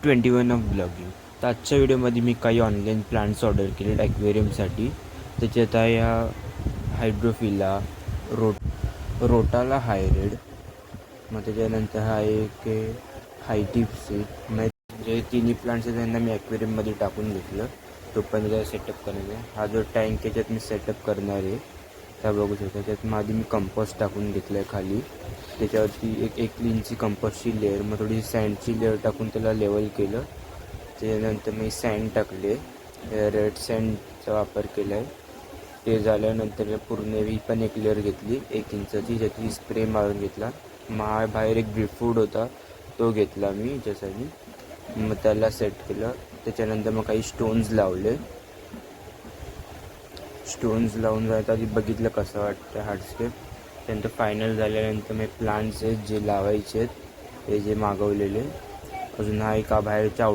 21 of blogging. तर आजच्या व्हिडिओमध्ये मी काही ऑनलाईन प्लांट्स ऑर्डर केलेत ॲक्वेरियमसाठी. त्याच्यात आहे हायड्रोफिला, रोटाला हायरेड, मग त्याच्यानंतर हा एक हायटिप्सी. म्हणजे तिन्ही प्लांट्स त्यांना मी ॲक्वेरियममध्ये टाकून घेतलं. तो पण जरा सेटअप करणार आहे. हा जो टँक याच्यात मी सेटअप करणार आहे त्या बघू शकतो. त्याच्यात मग आधी मी कंपोस्ट टाकून घेतलं आहे खाली. त्याच्यावरती एक इंची कंपोस्टची लेअर, मग थोडी सँडची लेअर टाकून त्याला लेवल केलं. त्याच्यानंतर मी सँड टाकले, रेड सँडचा वापर केला आहे. ते झाल्यानंतर पूर्ण ही पण एक लेअर घेतली 1 इंचाची, ज्याची स्प्रे मारून घेतला. बाहेर एक ड्रिपफूड होता तो घेतला मी याच्यासाठी, मग त्याला सेट केलं. त्याच्यानंतर मग काही स्टोन्स लावले. स्टोन्स लावून जायचं आधी बघितलं कसं वाटतं हार्डस्केप. त्यानंतर फायनल झाल्यानंतर मी प्लांट्स आहेत जे लावायचे आहेत ते जे मागवलेले. अजून हा एका बाहेरच्या